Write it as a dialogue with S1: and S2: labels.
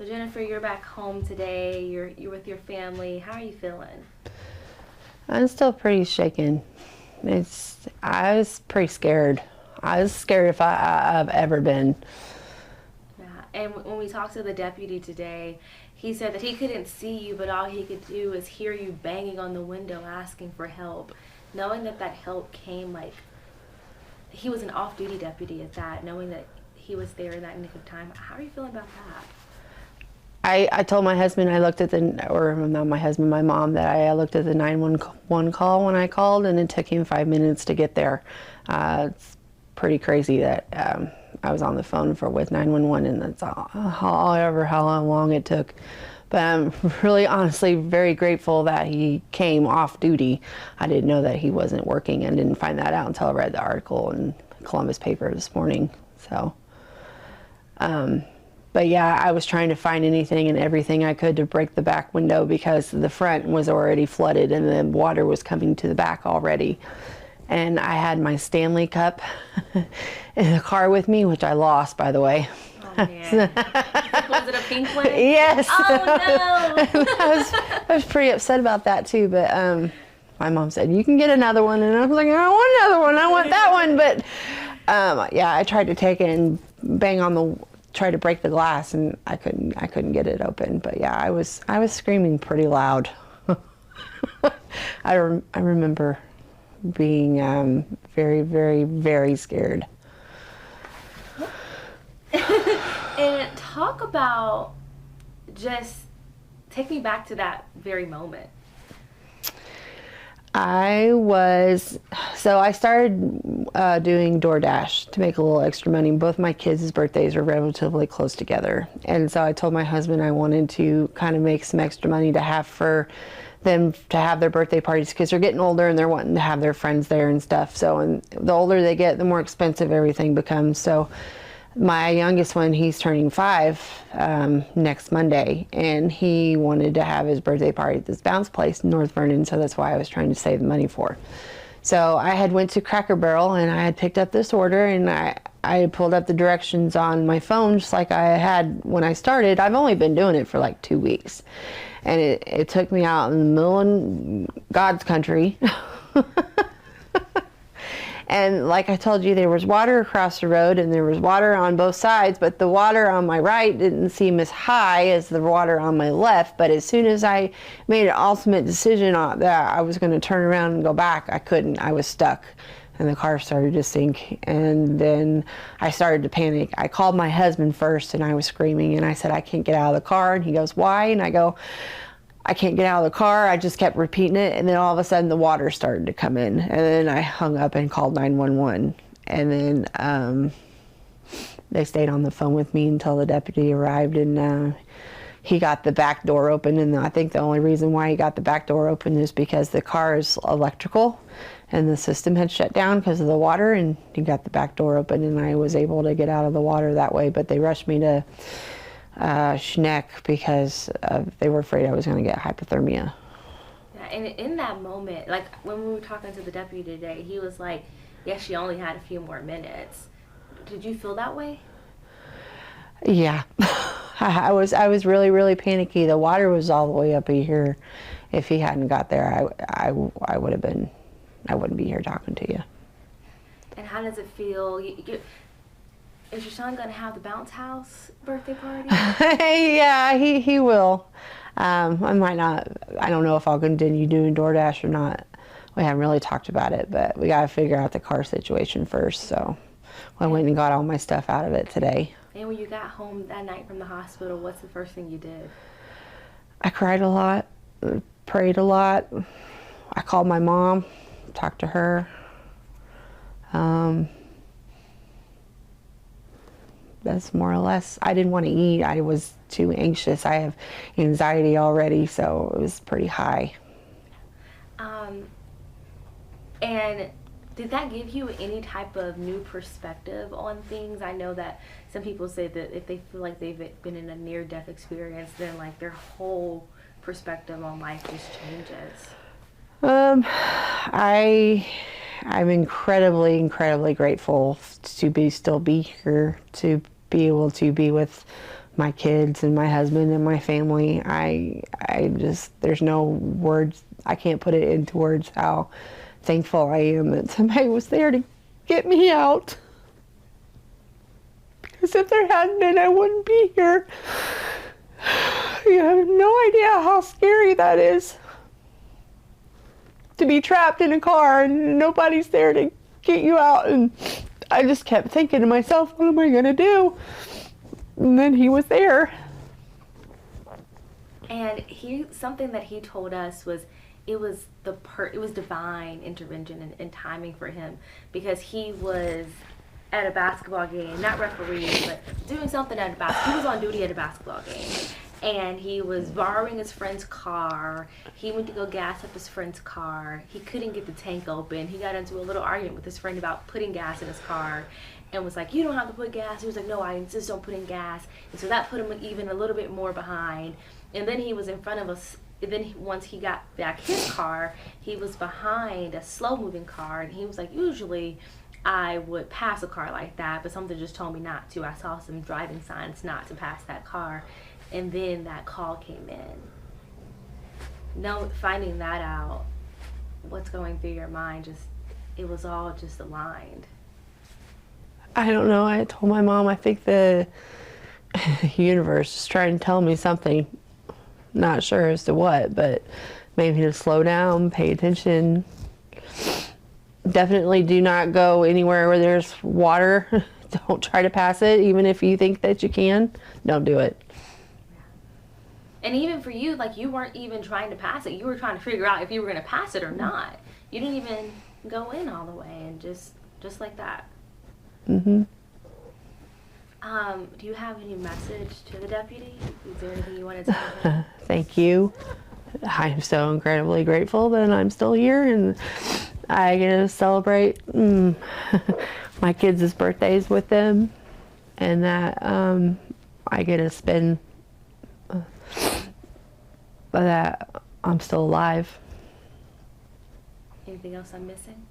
S1: So Jennifer, you're back home today. You're with your family. How are you feeling?
S2: I'm still pretty shaken. I was pretty scared. I was scared if I've ever been.
S1: Yeah. And when we talked to the deputy today, he said that he couldn't see you, but all he could do is hear you banging on the window asking for help. Knowing that that help came, like, he was an off-duty deputy at that, knowing that he was there in that nick of time. How are you feeling about that?
S2: I told my husband, I looked at or not my husband, my mom, that I looked at the 911 call when I called, and it took him 5 minutes to get there. It's pretty crazy that I was on the phone with 911, and that's how long it took. But I'm really honestly very grateful that he came off duty. I didn't know that he wasn't working, and didn't find that out until I read the article in Columbus paper this morning. So. But yeah, I was trying to find anything and everything I could to break the back window, because the front was already flooded and the water was coming to the back already. And I had my Stanley Cup in the car with me, which I lost, by the way.
S1: Oh man. Was it a pink one?
S2: Yes.
S1: Oh no.
S2: I was pretty upset about that too, but my mom said, you can get another one. And I was like, I don't want another one. I want that one. But yeah, I tried to take it and try to break the glass, and I couldn't get it open. But yeah, I was screaming pretty loud. I remember being very, very, very scared.
S1: And talk about, just take me back to that very moment.
S2: I started doing DoorDash to make a little extra money. Both my kids' birthdays are relatively close together. And so I told my husband I wanted to kind of make some extra money to have for them to have their birthday parties, because they're getting older and they're wanting to have their friends there and stuff. So, and the older they get, the more expensive everything becomes. So my youngest one, he's turning 5 next Monday, and he wanted to have his birthday party at this bounce place in North Vernon, so that's why I was trying to save the money for. So I had went to Cracker Barrel, and I had picked up this order, and I had pulled up the directions on my phone just like I had when I started. I've only been doing it for like 2 weeks, and it took me out in the middle of God's country. And like I told you, there was water across the road and there was water on both sides, but the water on my right didn't seem as high as the water on my left. But as soon as I made an ultimate decision that I was going to turn around and go back, I couldn't. I was stuck, and the car started to sink. And then I started to panic. I called my husband first, and I was screaming, and I said, I can't get out of the car. And he goes, why? And I go, I can't get out of the car. I just kept repeating it, and then all of a sudden the water started to come in, and then I hung up and called 911. And then they stayed on the phone with me until the deputy arrived, and he got the back door open. And I think the only reason why he got the back door open is because the car is electrical and the system had shut down because of the water, and he got the back door open, and I was able to get out of the water that way. But they rushed me to Schneck because they were afraid I was going to get hypothermia.
S1: Yeah, and in that moment, like when we were talking to the deputy today, he was like, yes, she only had a few more minutes. Did you feel that way?
S2: Yeah. I was really, really panicky. The water was all the way up here. If he hadn't got there, I wouldn't be here talking to you.
S1: And how does it feel? Is your son going to have the bounce house birthday party?
S2: Yeah, he will. I might not. I don't know if I'll continue doing DoorDash or not. We haven't really talked about it, but we got to figure out the car situation first. So I went and got all my stuff out of it today.
S1: And when you got home that night from the hospital, what's the first thing you did?
S2: I cried a lot, prayed a lot. I called my mom, talked to her. That's more or less. I didn't want to eat. I was too anxious. I have anxiety already, so it was pretty high.
S1: And did that give you any type of new perspective on things? I know that some people say that if they feel like they've been in a near-death experience, then like their whole perspective on life just changes.
S2: I'm incredibly, incredibly grateful to still be here, to be able to be with my kids and my husband and my family. I just, there's no words, I can't put it into words how thankful I am that somebody was there to get me out. Because if there hadn't been, I wouldn't be here. You have no idea how scary that is. To be trapped in a car and nobody's there to get you out. And I just kept thinking to myself, what am I going to do? And then he was there.
S1: And something that he told us was it was divine intervention and timing for him, because he was at a basketball game, not refereeing, but doing something at a basketball. He was on duty at a basketball game, and he was borrowing his friend's car. He went to go gas up his friend's car. He couldn't get the tank open. He got into a little argument with his friend about putting gas in his car, and was like, "You don't have to put gas." He was like, "No, I insist on putting gas." And so that put him even a little bit more behind. And then he was in front of us. Then once he got back his car, he was behind a slow-moving car, and he was like, "Usually I would pass a car like that, but something just told me not to. I saw some driving signs not to pass that car." And then that call came in. Finding that out, what's going through your mind? It was all just aligned.
S2: I don't know. I told my mom, I think the universe is trying to tell me something. Not sure as to what, but maybe to slow down, pay attention. Definitely do not go anywhere where there's water. Don't try to pass it, even if you think that you can. Don't do it.
S1: And even for you, like, you weren't even trying to pass it. You were trying to figure out if you were going to pass it or not. You didn't even go in all the way, and just like that.
S2: Mm-hmm.
S1: Do you have any message to the deputy? Is there anything you want to tell him?
S2: Thank you. I'm so incredibly grateful that I'm still here, and I get to celebrate my kids' birthdays with them, and that I get to spend that I'm still alive.
S1: Anything else I'm missing?